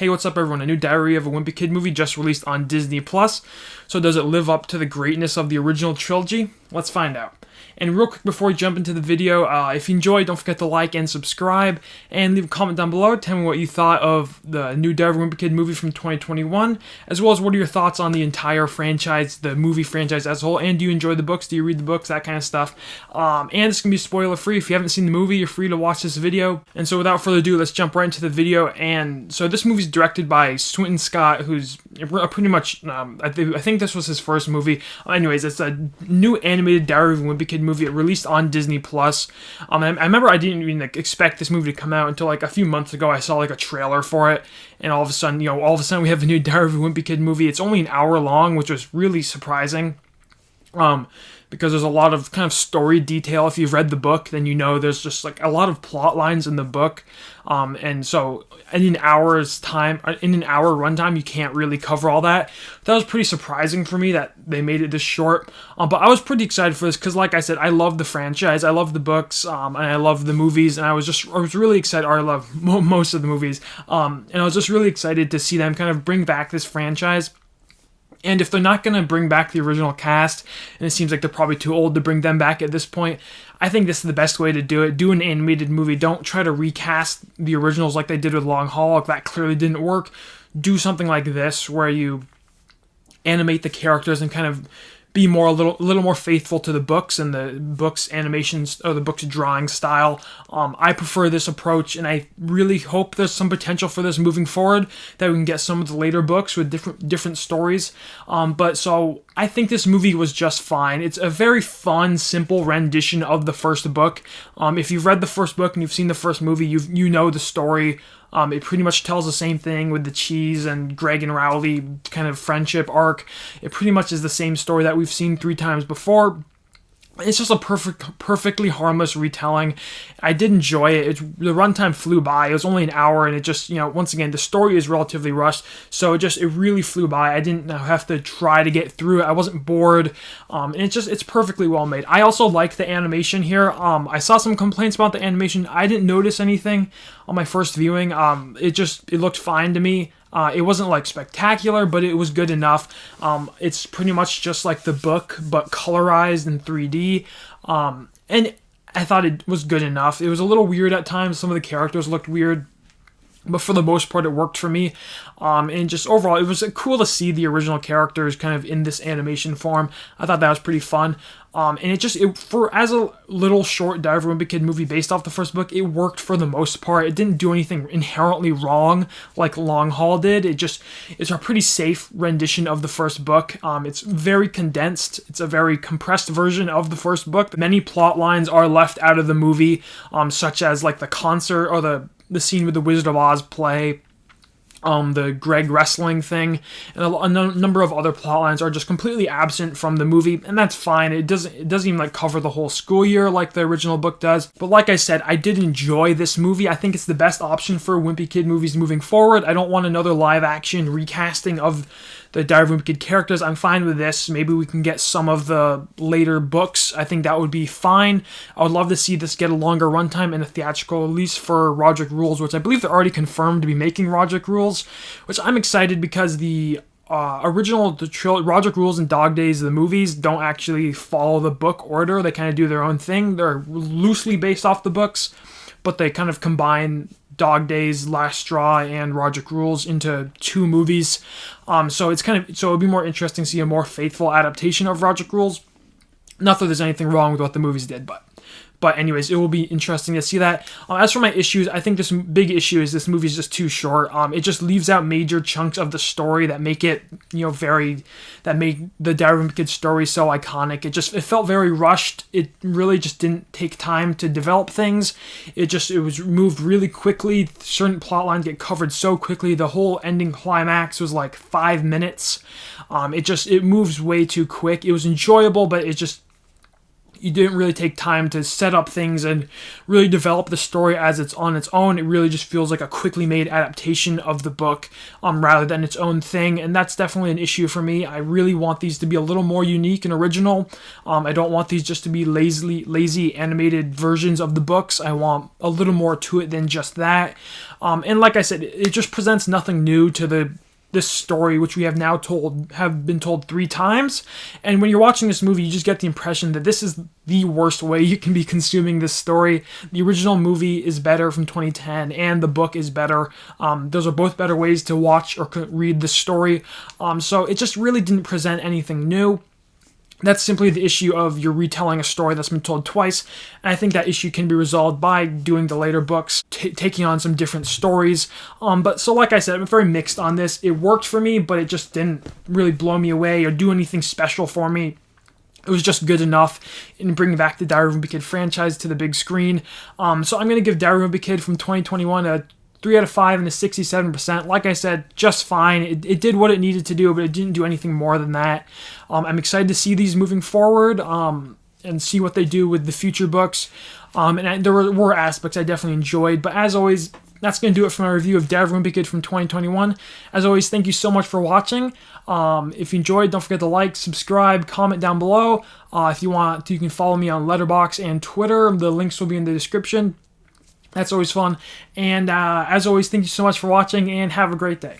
Hey, what's up everyone? A new Diary of a Wimpy Kid movie just released on Disney+. So does it live up to the greatness of the original trilogy? Let's find out. And real quick before we jump into the video, if you enjoyed, don't forget to like and subscribe, and leave a comment down below. Tell me what you thought of the new Diary of a Wimpy Kid movie from 2021, as well as what are your thoughts on the entire franchise, the movie franchise as a whole, and do you enjoy the books, do you read the books, that kind of stuff. And it's going to be spoiler free. If you haven't seen the movie, you're free to watch this video. And so without further ado, let's jump right into the video. And so this movie's directed by Swinton Scott, who's pretty much, I think this was his first movie. Anyways, it's a new animated Diary of a Wimpy Kid movie. It released on Disney+. I remember I didn't even expect this movie to come out until a few months ago. I saw a trailer for it, and all of a sudden we have a new Diary of a Wimpy Kid movie. It's only an hour long, which was really surprising. Because there's a lot of kind of story detail. If you've read the book, then you know there's just a lot of plot lines in the book. And so in an hour runtime, you can't really cover all that. That was pretty surprising for me that they made it this short. But I was pretty excited for this because, like I said, I love the franchise. I love the books, and I love the movies. And I was really excited. Or I love most of the movies. And I was just really excited to see them kind of bring back this franchise. And if they're not going to bring back the original cast, and it seems like they're probably too old to bring them back at this point, I think this is the best way to do it. Do an animated movie. Don't try to recast the originals like they did with Long Haul. That clearly didn't work. Do something like this where you animate the characters and kind of be a little more faithful to the books and the books animations or the books drawing style. I prefer this approach, and I really hope there's some potential for this moving forward, that we can get some of the later books with different stories. But so I think this movie was just fine. It's a very fun, simple rendition of the first book. If you've read the first book and you've seen the first movie, you know the story. It pretty much tells the same thing with the Cheese and Greg and Rowley kind of friendship arc. It pretty much is the same story that we've seen 3 times before. It's just a perfectly harmless retelling. I did enjoy it. The runtime flew by. It was only an hour, and it just, once again, the story is relatively rushed, so it really flew by. I didn't have to try to get through it. I wasn't bored, and it's perfectly well made. I also like the animation here. I saw some complaints about the animation. I didn't notice anything on my first viewing. It looked fine to me. It wasn't spectacular, but it was good enough. It's pretty much just like the book, but colorized in 3D. And I thought it was good enough. It was a little weird at times. Some of the characters looked weird, but for the most part, it worked for me. And just overall, it was cool to see the original characters kind of in this animation form. I thought that was pretty fun. And as a little short Diary of a Wimpy Kid movie based off the first book, it worked for the most part. It didn't do anything inherently wrong like Long Haul did. It's a pretty safe rendition of the first book. It's very condensed. It's a very compressed version of the first book. Many plot lines are left out of the movie, such as the concert or the scene with the Wizard of Oz play. The Greg wrestling thing, and a number of other plot lines are just completely absent from the movie, and that's fine. It doesn't even cover the whole school year like the original book does. But like I said, I did enjoy this movie. I think it's the best option for Wimpy Kid movies moving forward. I don't want another live action recasting of the Diary of a Wimpy Kid characters. I'm fine with this. Maybe we can get some of the later books. I think that would be fine. I would love to see this get a longer runtime and a theatrical release for Roderick Rules, which I believe they're already confirmed to be making Roderick Rules, which I'm excited because the Roderick Rules and Dog Days, the movies, don't actually follow the book order. They kind of do their own thing. They're loosely based off the books, but they kind of combine Dog Days, Last Straw, and Roderick Rules into 2 movies. So it'd be more interesting to see a more faithful adaptation of Roderick Rules. Not that there's anything wrong with what the movies did, but anyways, it will be interesting to see that. As for my issues, I think this big issue is this movie is just too short. It just leaves out major chunks of the story that make it, that make the Diary of a Kid story so iconic. It felt very rushed. It really just didn't take time to develop things. It was moved really quickly. Certain plot lines get covered so quickly. The whole ending climax was 5 minutes. It moves way too quick. It was enjoyable, but you didn't really take time to set up things and really develop the story as it's on its own. It really just feels like a quickly made adaptation of the book, rather than its own thing, and that's definitely an issue for me. I really want these to be a little more unique and original. I don't want these just to be lazy animated versions of the books. I want a little more to it than just that. And like I said, it just presents nothing new to this story, which we have been told 3 times. And when you're watching this movie, you just get the impression that this is the worst way you can be consuming this story. The original movie is better from 2010, and the book is better. Those are both better ways to watch or read the story. So it just really didn't present anything new. That's simply the issue of you're retelling a story that's been told twice, and I think that issue can be resolved by doing the later books, taking on some different stories. But so like I said, I'm very mixed on this. It worked for me, but it just didn't really blow me away or do anything special for me. It was just good enough in bringing back the Diary of a Wimpy Kid franchise to the big screen. So I'm going to give Diary of a Wimpy Kid from 2021 a 3 out of 5 and a 67%. Like I said, just fine. It did what it needed to do, but it didn't do anything more than that. I'm excited to see these moving forward, and see what they do with the future books. And there were aspects I definitely enjoyed. But as always, that's going to do it for my review of Diary of a Wimpy Kid from 2021. As always, thank you so much for watching. If you enjoyed, don't forget to like, subscribe, comment down below. If you want, you can follow me on Letterboxd and Twitter. The links will be in the description. That's always fun. And as always, thank you so much for watching, and have a great day.